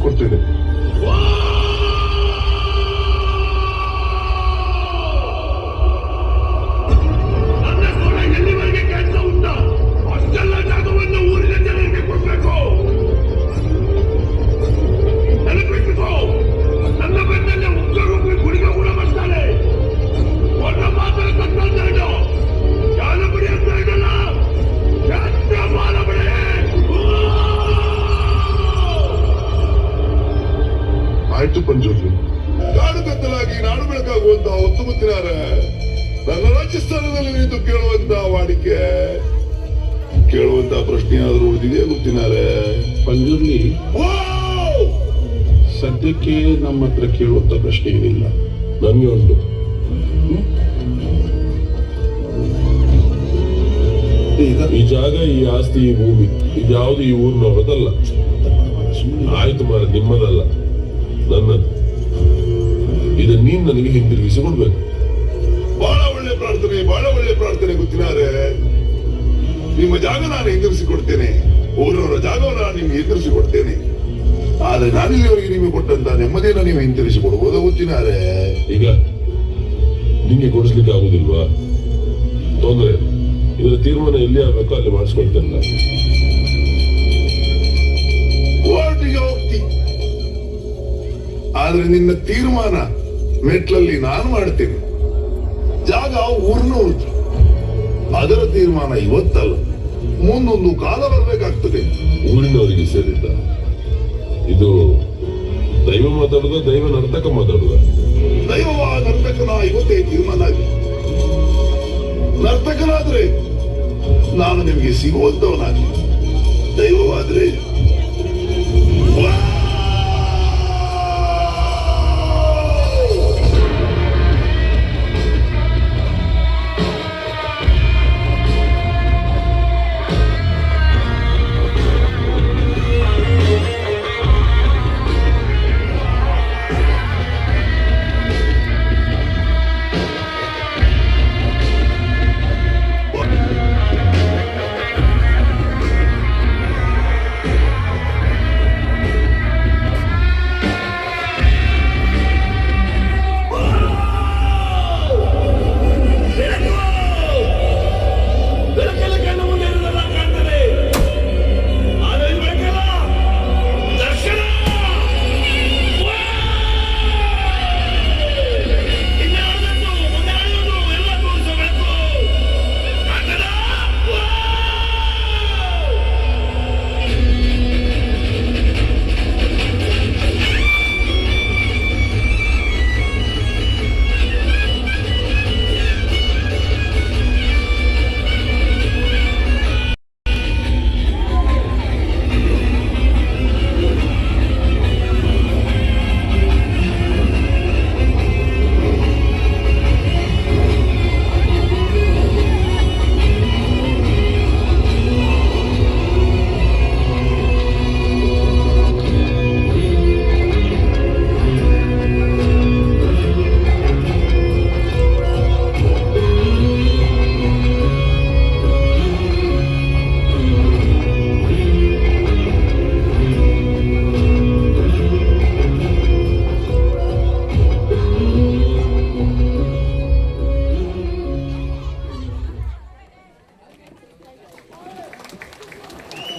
ಕೊಡ್ತೇನೆ. ಎಲ್ಲಿವರೆಗೆ ಕೆಲಸ ಉಂಟಾ ಅಷ್ಟೆಲ್ಲ ಜಾಗವನ್ನು ಊರಿನ ಜನರಿಗೆ ಕೊಡ್ಬೇಕು. ನೆನಪಿಟ್ಟುಕೋ, ನನ್ನ ಬೆನ್ನಲ್ಲೇ ಉಗ್ರರೂಪಿ ಗುಳಿಗ ಕೂಡ ಬರ್ತಾನೆ. ಒಳ್ಳ ಮಾತ್ರ ಕಟ್ಟಂತ ಜಾಲಬಡಿ ಅಂತ ಇಡಲ್ಲ, ಕೆಟ್ಟ ಮಾಲಬಡಿ. ಆಯ್ತು ಪಂಜುರ್ಲಿ. ಕಾಡು ಕತ್ತಲಾಗಿ ನಾಡು ಬೆಳಕಾಗುವಂತ ಹೊತ್ತು ಮುತ್ತಿನಾರ ನನ್ನ ರಾಜಸ್ಥಾನದಲ್ಲಿ ನಿಂತು ಕೇಳುವಂತ ವಾಡಿಕೆ, ಕೇಳುವಂತ ಪ್ರಶ್ನೆ ಆದ್ರೂ ಉಳಿದಿದೆ ಗೊತ್ತಿನಾರೆ. ಪಂಜುರ್ಲಿ, ಸದ್ಯಕ್ಕೆ ನಮ್ಮ ಹತ್ರ ಕೇಳುವಂತ ಪ್ರಶ್ನೆ ಏನಿಲ್ಲ. ನನ್ಗೆ ಉಂಟು. ಈಗ ಈ ಜಾಗ, ಈ ಆಸ್ತಿ, ಈ ಭೂಮಿ ಇದ್ಯಾವುದು ಈ ಊರಿನವರದಲ್ಲ. ಆಯ್ತು ಮಾರ, ನಿಮ್ಮದಲ್ಲ, ನನ್ನದು. ಇದನ್ನ ನೀನ್ ನನಗೆ ಹಿಂದಿರುಗಿಸಿ ಕೊಡ್ಬೇಕು. ಬಹಳ ಒಳ್ಳೆ ಪ್ರಾರ್ಥನೆ, ಬಹಳ ಒಳ್ಳೆ ಪ್ರಾರ್ಥನೆ ಗೊತ್ತಿನಾರೆ. ನಿಮ್ಮ ಜಾಗ ನಾನು ಹಿಂದಿರಿಸಿ ಕೊಡ್ತೇನೆ, ಊರವರ ಜಾಗವನ್ನು ನಾನು ನಿಮ್ಗೆ ಹಿಂದಿರಿಸಿ ಕೊಡ್ತೇನೆ. ಆದ್ರೆ ನಾನಿಲ್ಲಿವರೆಗೆ ನಿಮಗೆ ಕೊಟ್ಟಂತ ನೆಮ್ಮದಿಯನ್ನು ನೀವು ಹಿಂದಿರಿಸಿ ಕೊಡ್ಬೋದ ಗೊತ್ತಿನಾರೆ. ಈಗ ನಿಂಗೆ ಕೊಡಿಸ್ಲಿಕ್ಕೆ ಆಗುದಿಲ್ವಾ? ತೊಂದರೆ, ಇದರ ತೀರ್ಮಾನ ಎಲ್ಲಿ ಆಗ್ಬೇಕೋ ಅಲ್ಲಿ ಮಾಡಿಸ್ಕೊಳ್ತೇನೆ ನಾನು. ಕೋರ್ಟಿಗೆ ಹೋಗ್ತಿ, ಆದ್ರೆ ನಿನ್ನ ತೀರ್ಮಾನ ಮೆಟ್ಲಲ್ಲಿ ನಾನು ಮಾಡ್ತೇನೆ. ಜಾಗ ಊರಿನವ್ರದ್ದು, ಅದರ ತೀರ್ಮಾನ ಇವತ್ತಲ್ಲ, ಮುಂದೊಂದು ಕಾಲ ಬರ್ಬೇಕಾಗ್ತದೆ. ಊರಿನವರಿಗೆ ಸೇರಿದ್ದ ಇದು ದೈವ ಮಾತಾಡುದ, ದೈವ ನರ್ತಕ ಮಾತಾಡುದ? ದೈವವ ನರ್ತಕನ ಇವತ್ತೇ ತೀರ್ಮಾನ ಆಗಿ. ನರ್ತಕನಾದ್ರೆ ನಾನು ನಿಮಗೆ ಸಿಗುವಂತವನಾಗಿ, ದೈವವಾದ್ರೆ